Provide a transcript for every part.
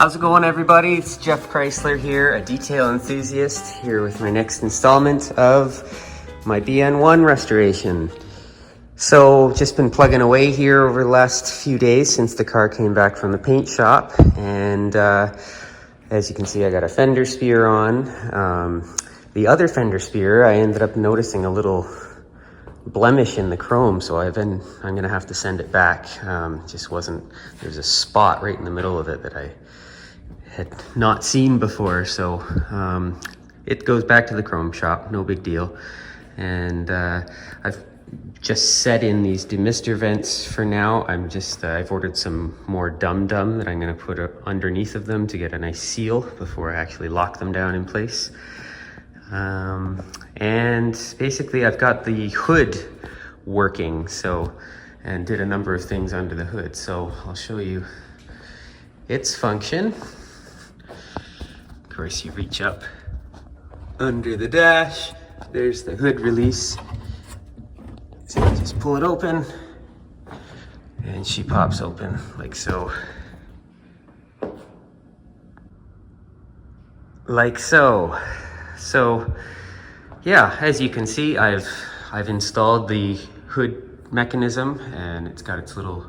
How's it going, everybody? It's Geoff Chrysler here, a detail enthusiast, here with my next installment of my BN1 restoration. So just been plugging away here over the last few days since the car came back from the paint shop, and as you can see, I got a fender spear on. The other fender spear, I ended up noticing a little blemish in the chrome, so I'm gonna have to send it back. There's a spot right in the middle of it that I had not seen before, so it goes back to the chrome shop, no big deal. And I've just set in these demister vents for now. I've ordered some more dum-dum that I'm gonna put underneath of them to get a nice seal before I actually lock them down in place. And basically I've got the hood working, and did a number of things under the hood. So I'll show you its function. Of course, you reach up under the dash. There's the hood release. So you just pull it open and she pops open like so. Like so. So yeah, as you can see, I've installed the hood mechanism, and it's got its little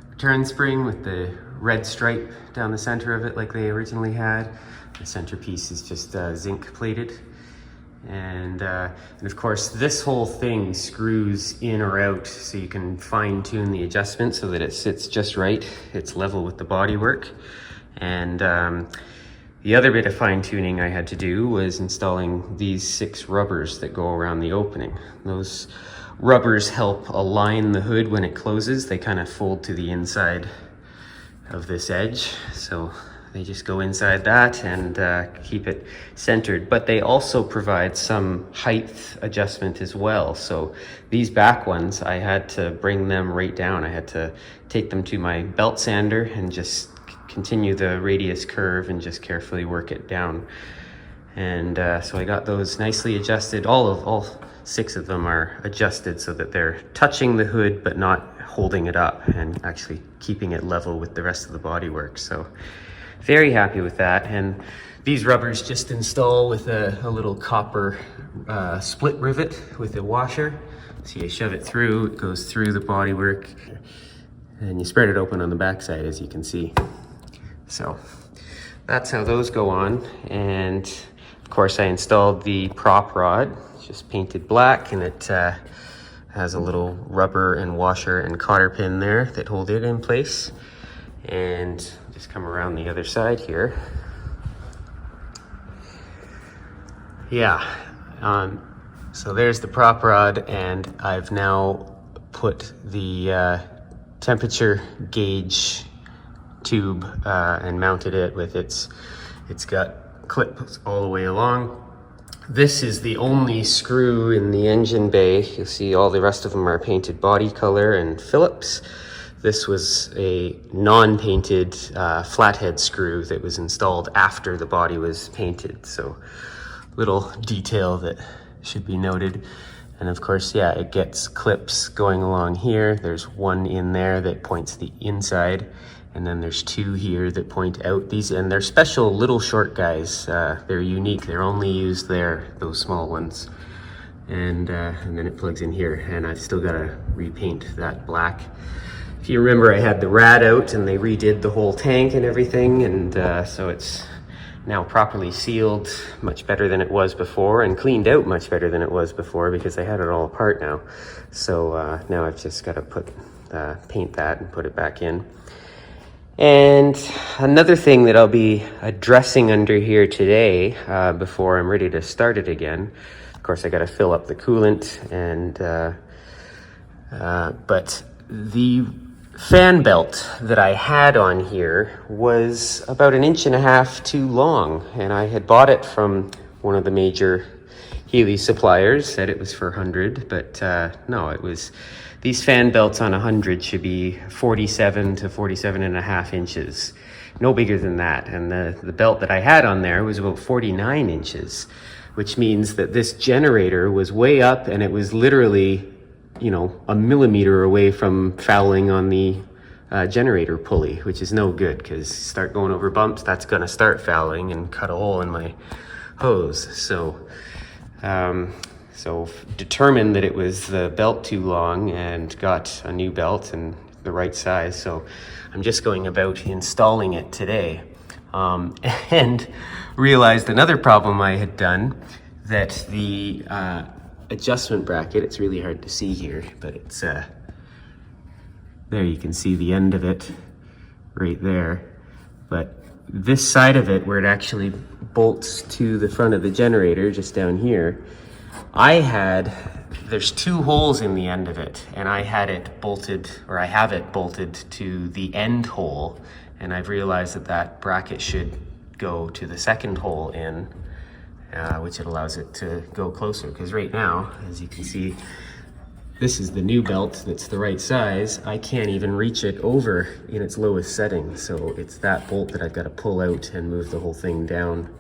return spring with the red stripe down the center of it like they originally had. The centerpiece is just zinc plated. And of course, this whole thing screws in or out, so you can fine tune the adjustment so that it sits just right. It's level with the bodywork. And the other bit of fine tuning I had to do was installing these 6 rubbers that go around the opening. Those rubbers help align the hood when it closes. They kind of fold to the inside of this edge, so they just go inside that and keep it centered. But they also provide some height adjustment as well. So these back ones, I had to bring them right down. I had to take them to my belt sander and just continue the radius curve and just carefully work it down. And so I got those nicely adjusted. All 6 of them are adjusted so that they're touching the hood but not holding it up, and actually keeping it level with the rest of the bodywork. So very happy with that. And these rubbers just install with a little copper split rivet with a washer. So you shove it through, it goes through the bodywork, and you spread it open on the backside, as you can see. So that's how those go on. And of course, I installed the prop rod. It's just painted black, and it has a little rubber and washer and cotter pin there that hold it in place. And just come around the other side here. Yeah, so there's the prop rod, and I've now put the temperature gauge tube and mounted it with it's got clips all the way along. This is the only screw in the engine bay. You'll see all the rest of them are painted body color and Phillips. This was a non-painted flathead screw that was installed after the body was painted. So little detail that should be noted. And of course, yeah, it gets clips going along here. There's one in there that points the inside, and then there's 2 here that point out. And they're special little short guys. They're unique. They're only used there, those small ones. And then it plugs in here, and I've still got to repaint that black. If you remember, I had the rad out and they redid the whole tank and everything, and so it's now properly sealed, much better than it was before, and cleaned out much better than it was before, because I had it all apart now. So now I've just got to paint that and put it back in. And another thing that I'll be addressing under here today, before I'm ready to start it again, of course I got to fill up the coolant, and but the fan belt that I had on here was about 1.5 inches too long, and I had bought it from one of the major Healy suppliers. Said it was for 100, but no, it was, these fan belts on 100 should be 47 to 47.5 inches, no bigger than that. And the belt that I had on there was about 49 inches, which means that this generator was way up, and it was literally, you know, 1 millimeter away from fouling on the generator pulley, which is no good because start going over bumps, that's gonna start fouling and cut a hole in my hose. So determined that it was the belt too long and got a new belt and the right size. So I'm just going about installing it today, and realized another problem I had done, that the adjustment bracket, it's really hard to see here, but it's there you can see the end of it right there. But this side of it, where it actually bolts to the front of the generator, just down here, there's 2 holes in the end of it, and I had it bolted, or I have it bolted to the end hole, and I've realized that that bracket should go to the second hole in, which it allows it to go closer, because right now, as you can see, this is the new belt that's the right size. I can't even reach it over in its lowest setting, so it's that bolt that I've got to pull out and move the whole thing down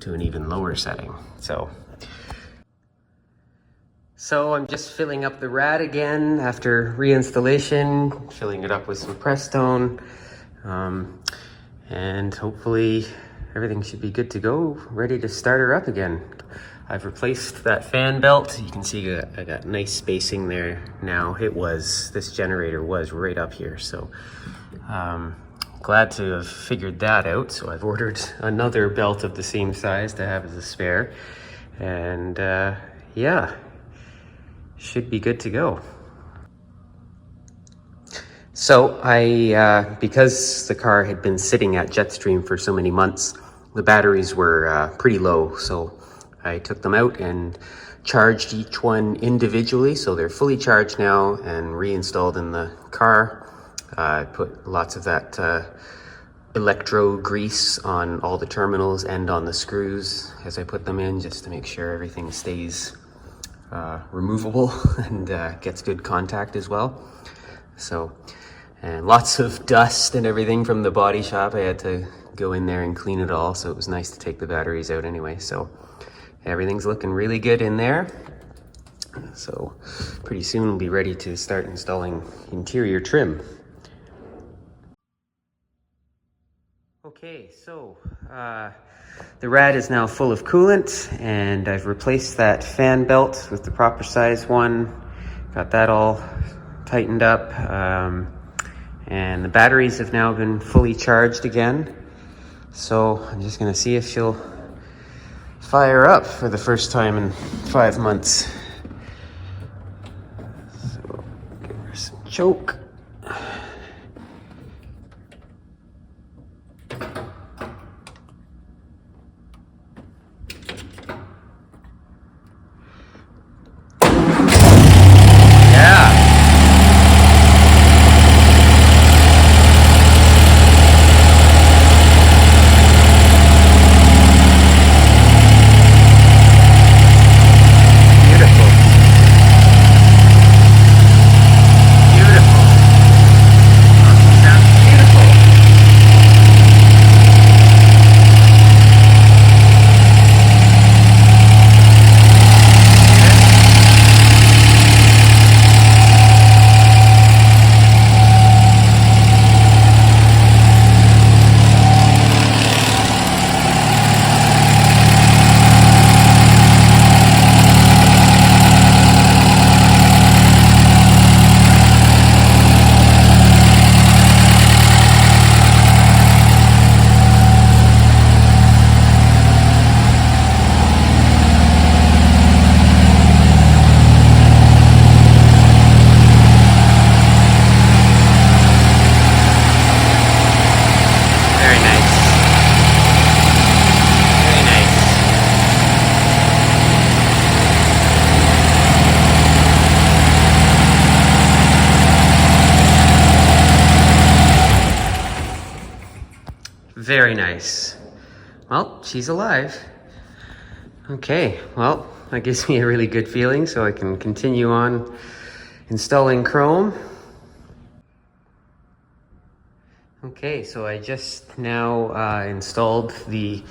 to an even lower setting. So I'm just filling up the rad again after reinstallation, filling it up with some Prestone, and hopefully everything should be good to go, ready to start her up again. I've replaced that fan belt. You can see I got nice spacing there now. This generator was right up here, so glad to have figured that out. So I've ordered another belt of the same size to have as a spare, and yeah, should be good to go. So because the car had been sitting at Jetstream for so many months, the batteries were pretty low, so I took them out and charged each one individually, so they're fully charged now and reinstalled in the car. I put lots of that electro grease on all the terminals and on the screws as I put them in, just to make sure everything stays removable and gets good contact as well. So, and lots of dust and everything from the body shop. I had to go in there and clean it all, so it was nice to take the batteries out anyway. So everything's looking really good in there. So pretty soon we'll be ready to start installing interior trim. Okay, so the rad is now full of coolant, and I've replaced that fan belt with the proper size one. Got that all tightened up, and the batteries have now been fully charged again. So I'm just gonna see if she'll fire up for the first time in 5 months. So give her some choke. Very nice. Well, she's alive. Okay, well, that gives me a really good feeling, so I can continue on installing chrome. Okay, so I just now installed the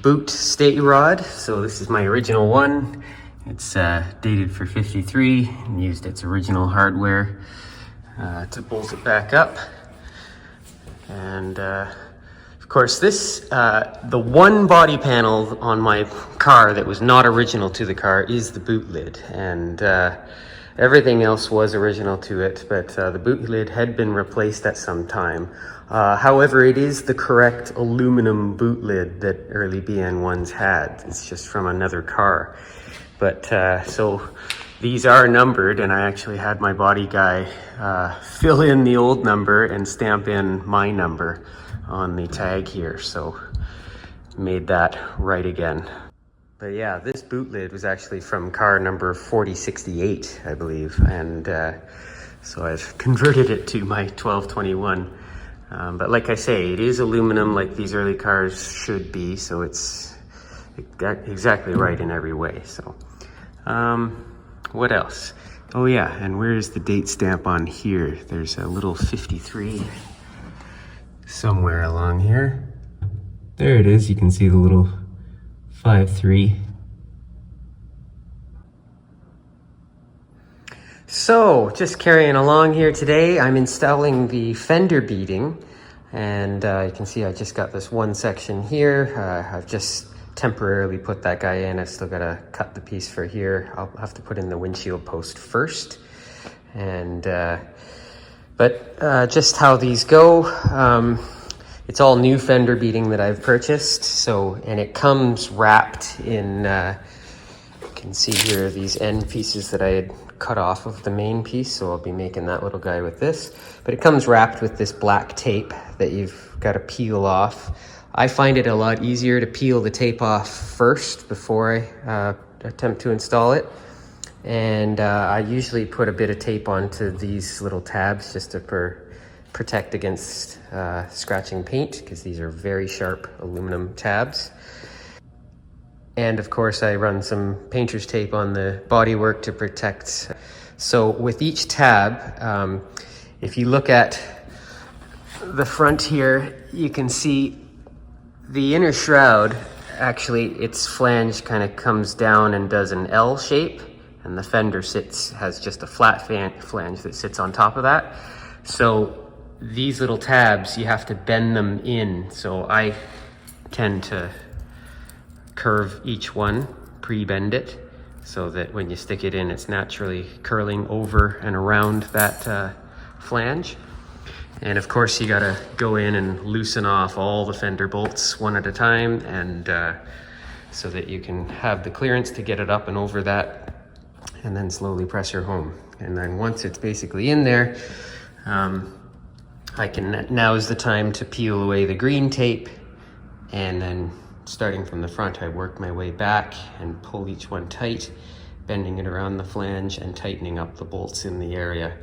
boot stay rod. So this is my original one. It's dated for 53 and used its original hardware to bolt it back up. And of course this, the one body panel on my car that was not original to the car is the boot lid. And everything else was original to it, but the boot lid had been replaced at some time. However, it is the correct aluminum boot lid that early BN1s had. It's just from another car. But so these are numbered, and I actually had my body guy fill in the old number and stamp in my number on the tag here. So made that right again. But yeah, this boot lid was actually from car number 4068, I believe. And so I've converted it to my 1221. But like I say, it is aluminum like these early cars should be. So it's exactly right in every way. So what else? Oh yeah, and where's the date stamp on here? There's a little 53 somewhere along here. There it is. You can see the little 5-3. So just carrying along here today, I'm installing the Fender Beading, and you can see I just got this one section here. I've just temporarily put that guy in. I've still got to cut the piece for here. I'll have to put in the windshield post first. And but just how these go, it's all new Fender Beading that I've purchased. So, and it comes wrapped in, you can see here these end pieces that I had cut off of the main piece. So I'll be making that little guy with this. But it comes wrapped with this black tape that you've got to peel off. I find it a lot easier to peel the tape off first before I attempt to install it. And I usually put a bit of tape onto these little tabs just to protect against scratching paint, because these are very sharp aluminum tabs. And of course I run some painter's tape on the bodywork to protect. So with each tab, if you look at the front here, you can see the inner shroud, actually its flange kind of comes down and does an L shape, and the fender has just a flat flange that sits on top of that. So these little tabs, you have to bend them in. So I tend to curve each one, pre-bend it, so that when you stick it in, it's naturally curling over and around that flange. And of course you gotta go in and loosen off all the fender bolts one at a time, and so that you can have the clearance to get it up and over that, and then slowly press her home. And then once it's basically in there, now is the time to peel away the green tape, and then starting from the front, I work my way back and pull each one tight, bending it around the flange and tightening up the bolts in the area,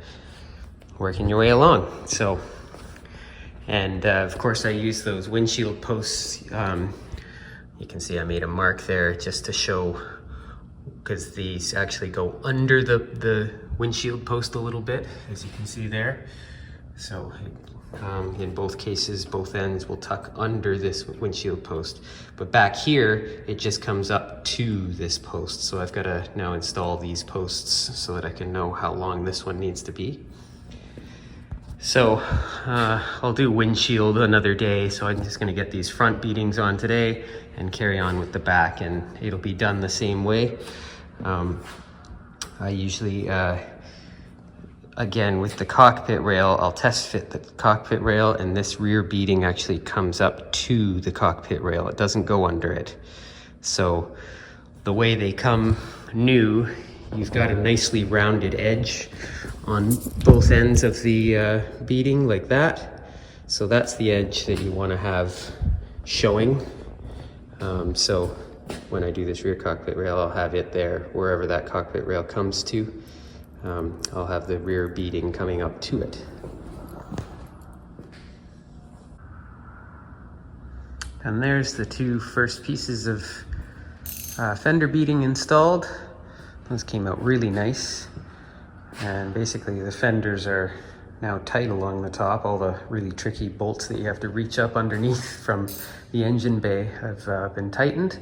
working your way along. So, and of course I use those windshield posts. You can see I made a mark there just to show, because these actually go under the windshield post a little bit, as you can see there. So in both cases, both ends will tuck under this windshield post. But back here, it just comes up to this post. So I've got to now install these posts so that I can know how long this one needs to be. So I'll do windshield another day. So I'm just going to get these front beadings on today and carry on with the back, and it'll be done the same way. I usually, again, with the cockpit rail, I'll test fit the cockpit rail, and this rear beading actually comes up to the cockpit rail. It doesn't go under it. So the way they come new, you've got a nicely rounded edge on both ends of the beading like that. So that's the edge that you want to have showing. So when I do this rear cockpit rail, I'll have it there wherever that cockpit rail comes to. I'll have the rear beading coming up to it. And there's the two first pieces of fender beading installed. Those came out really nice. And basically the fenders are now tight along the top. All the really tricky bolts that you have to reach up underneath from the engine bay have been tightened.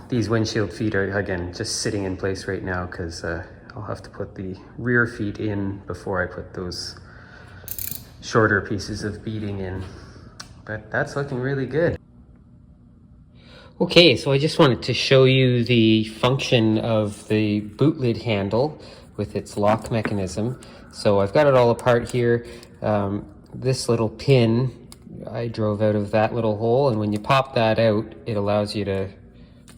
These windshield feet are, again, just sitting in place right now because I'll have to put the rear feet in before I put those shorter pieces of beading in. But that's looking really good. Okay, so I just wanted to show you the function of the boot lid handle with its lock mechanism. So I've got it all apart here. This little pin I drove out of that little hole, and when you pop that out, it allows you to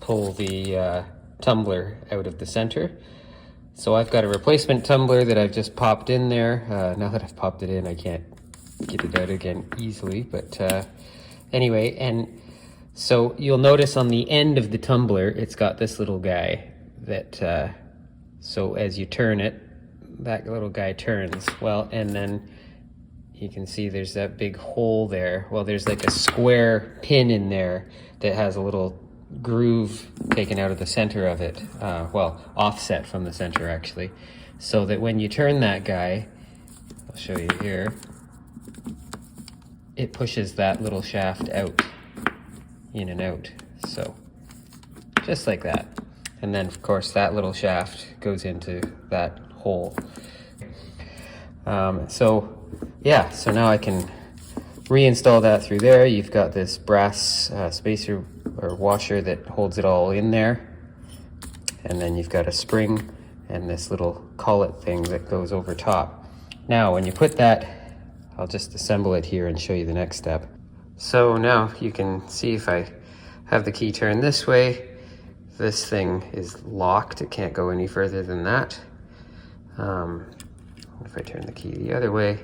pull the tumbler out of the center. So I've got a replacement tumbler that I've just popped in there. Now that I've popped it in, I can't get it out again easily, but anyway, and so you'll notice on the end of the tumbler, it's got this little guy that, so as you turn it, that little guy turns. Well, and then you can see there's that big hole there. Well, there's like a square pin in there that has a little groove taken out of the center of it. Well, offset from the center actually. So that when you turn that guy, I'll show you here, it pushes that little shaft out, in and out. So just like that. And then of course that little shaft goes into that hole. So yeah, so now I can reinstall that through there. You've got this brass spacer or washer that holds it all in there. And then you've got a spring and this little collet thing that goes over top. Now when you put that, I'll just assemble it here and show you the next step. So now you can see if I have the key turned this way, this thing is locked. It can't go any further than that. If I turn the key the other way,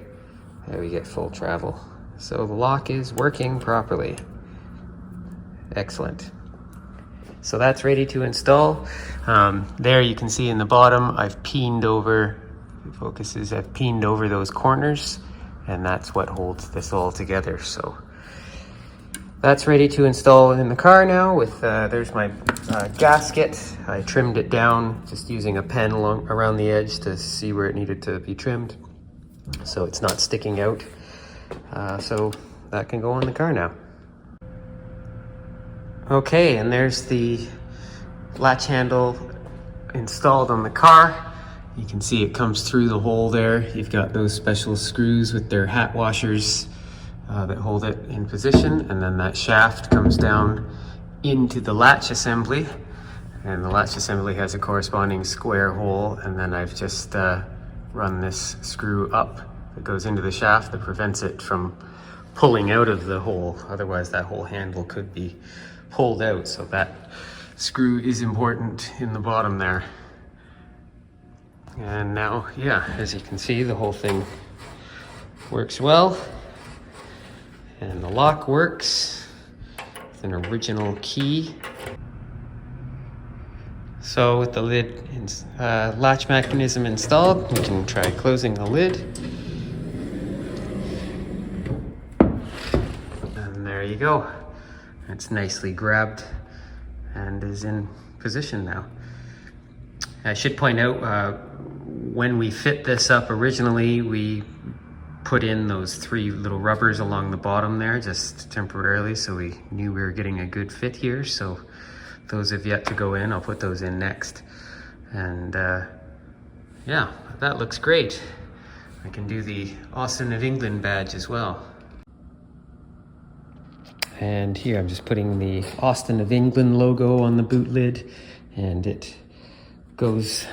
there we get full travel. So the lock is working properly. Excellent. So that's ready to install. There you can see in the bottom, I've peened over, I've peened over those corners, and that's what holds this all together. So that's ready to install in the car now. With there's my gasket. I trimmed it down just using a pen around the edge to see where it needed to be trimmed, so it's not sticking out. So that can go in the car now. Okay, and there's the latch handle installed on the car. You can see it comes through the hole there. You've got those special screws with their hat washers that hold it in position, and then that shaft comes down into the latch assembly, and the latch assembly has a corresponding square hole, and then I've just run this screw up that goes into the shaft that prevents it from pulling out of the hole. Otherwise that whole handle could be pulled out, so that screw is important in the bottom there. And now, yeah, as you can see, the whole thing works well. And the lock works with an original key. So with the lid latch mechanism installed, we can try closing the lid. And there you go. It's nicely grabbed and is in position now. I should point out, when we fit this up originally, we put in those 3 little rubbers along the bottom there just temporarily, so we knew we were getting a good fit here. So those have yet to go in. I'll put those in next. And yeah, that looks great. I can do the Austin of England badge as well. And here I'm just putting the Austin of England logo on the boot lid, and it goes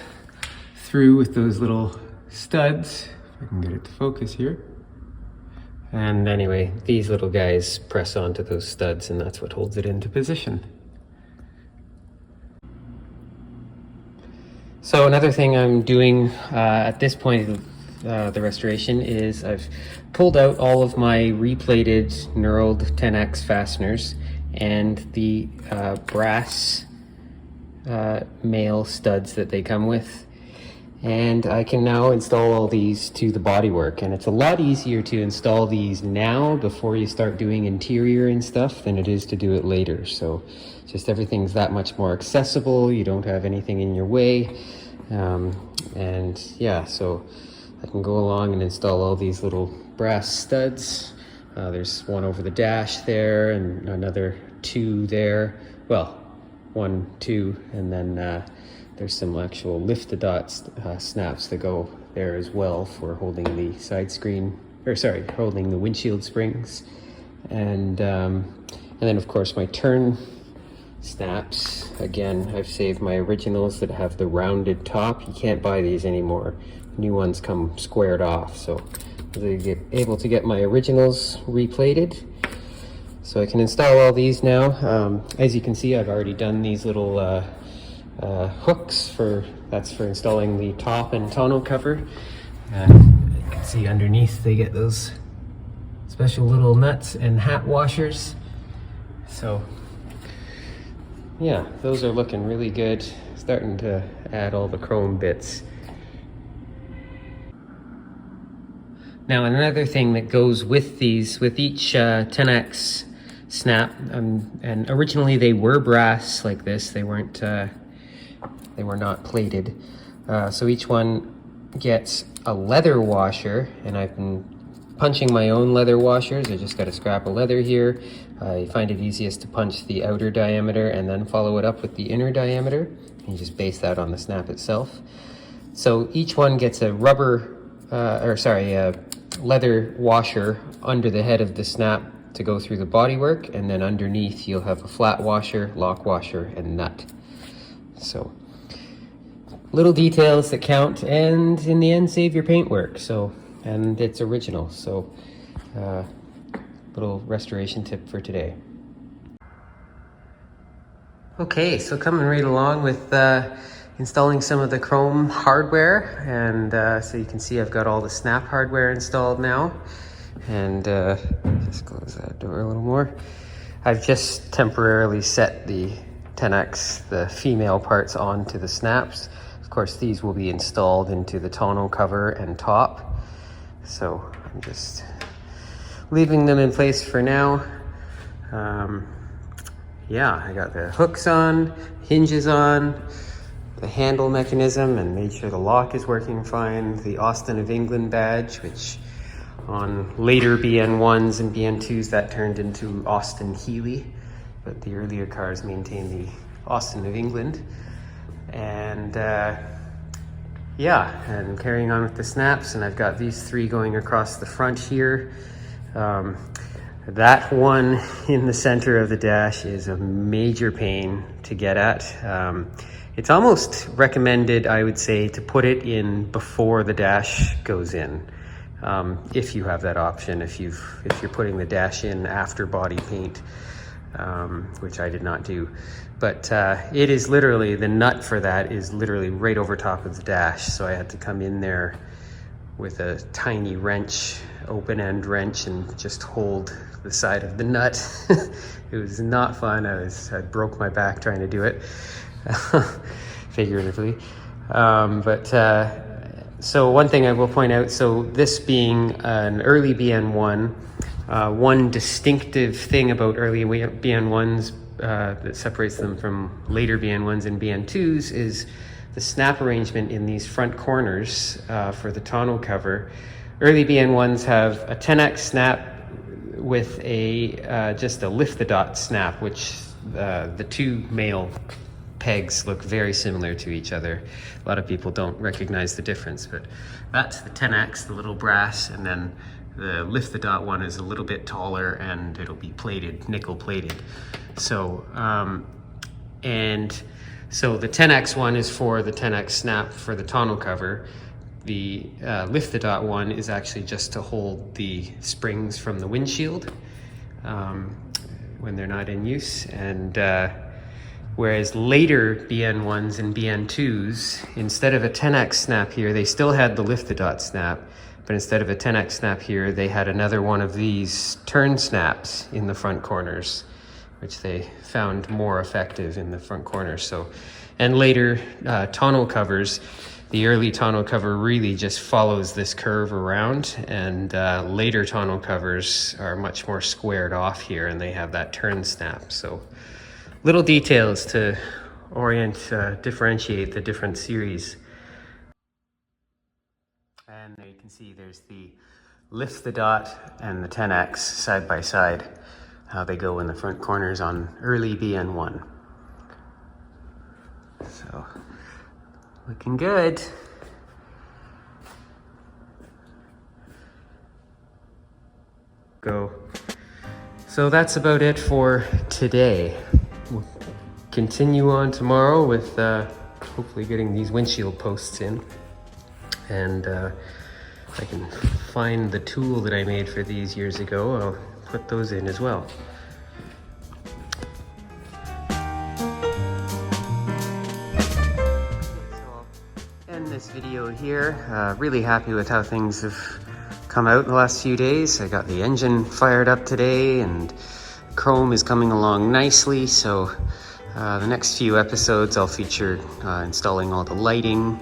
through with those little studs. If I can get it to focus here. And anyway, these little guys press onto those studs, and that's what holds it into position. So another thing I'm doing at this point of the restoration is I've pulled out all of my replated knurled 10X fasteners and the brass male studs that they come with, and I can now install all these to the bodywork. And it's a lot easier to install these now before you start doing interior and stuff than it is to do it later. So just everything's that much more accessible. You don't have anything in your way, and yeah, so I can go along and install all these little brass studs. There's one over the dash there, and another 2 there. Well, 1, 2, and then there's some actual lift-a-dot snaps that go there as well for holding the side screen or sorry, holding the windshield springs. And then of course my turn snaps. Again, I've saved my originals that have the rounded top. You can't buy these anymore. New ones come squared off. So I was able to get my originals replated. So I can install all these now. As you can see, I've already done these little hooks that's for installing the top and tonneau cover. You can see underneath they get those special little nuts and hat washers. So yeah, those are looking really good. Starting to add all the chrome bits. Now another thing that goes with these, with each 10X snap, and originally they were brass like this. They weren't, they were not plated. So each one gets a leather washer, and I've been punching my own leather washers. I just got a scrap of leather here. I find it easiest to punch the outer diameter and then follow it up with the inner diameter. You just base that on the snap itself. So each one gets a leather washer under the head of the snap to go through the bodywork, and then underneath you'll have a flat washer, lock washer, and nut. So little details that count, and in the end save your paintwork. So, and it's original. So little restoration tip for today. Okay, so coming right along with installing some of the chrome hardware, and so you can see I've got all the snap hardware installed now. And just close that door a little more. I've just temporarily set the 10X, the female parts, onto the snaps. Of course, these will be installed into the tonneau cover and top. So I'm just leaving them in place for now. Yeah, I got the hooks on, hinges on, the handle mechanism, and made sure the lock is working fine. The Austin of England badge, which on later BN1s and BN2s that turned into Austin Healey, but the earlier cars maintained the Austin of England. And yeah, and carrying on with the snaps, and I've got these three going across the front here. That one in the center of the dash is a major pain to get at. It's almost recommended, I would say, to put it in before the dash goes in, if you have that option. If you're putting the dash in after body paint, which I did not do. But it is literally, the nut for that is literally right over top of the dash. So I had to come in there with a tiny wrench, open end wrench, and just hold the side of the nut. It was not fun. I broke my back trying to do it, figuratively. So one thing I will point out, so this being an early BN1, one distinctive thing about early BN1s that separates them from later BN1s and BN2s is the snap arrangement in these front corners for the tonneau cover. Early BN1s have a 10X snap with a just a lift the dot snap, which the two male pegs look very similar to each other. A lot of people don't recognize the difference, but that's the 10X, the little brass, and then the lift the dot one is a little bit taller, and it'll be plated, nickel plated. So so the 10X one is for the 10X snap for the tonneau cover. The lift the dot one is actually just to hold the springs from the windshield when they're not in use. And whereas later BN1s and BN2s, instead of a 10X snap here, they still had the lift the dot snap, but instead of a 10X snap here, they had another one of these turn snaps in the front corners, which they found more effective in the front corners. So, and later tonneau covers, the early tonneau cover really just follows this curve around, and later tonneau covers are much more squared off here, and they have that turn snap. So little details to differentiate the different series. And there you can see there's the lift the dot and the 10X side by side, how they go in the front corners on early BN1. So, looking good. go. So that's about it for today. We'll continue on tomorrow with hopefully getting these windshield posts in. And if I can find the tool that I made for these years ago, I'll put those in as well. End this video here. Really happy with how things have come out in the last few days. I got the engine fired up today and chrome is coming along nicely. So the next few episodes I'll feature installing all the lighting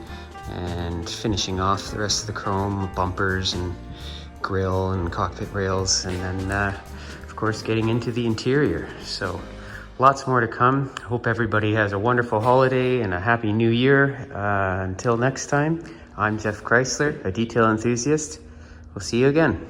and finishing off the rest of the chrome, bumpers and grille and cockpit rails, and then of course getting into the interior. So lots more to come. Hope everybody has a wonderful holiday and a happy new year. Until next time, I'm Geoff Chrysler, a detail enthusiast. We'll see you again.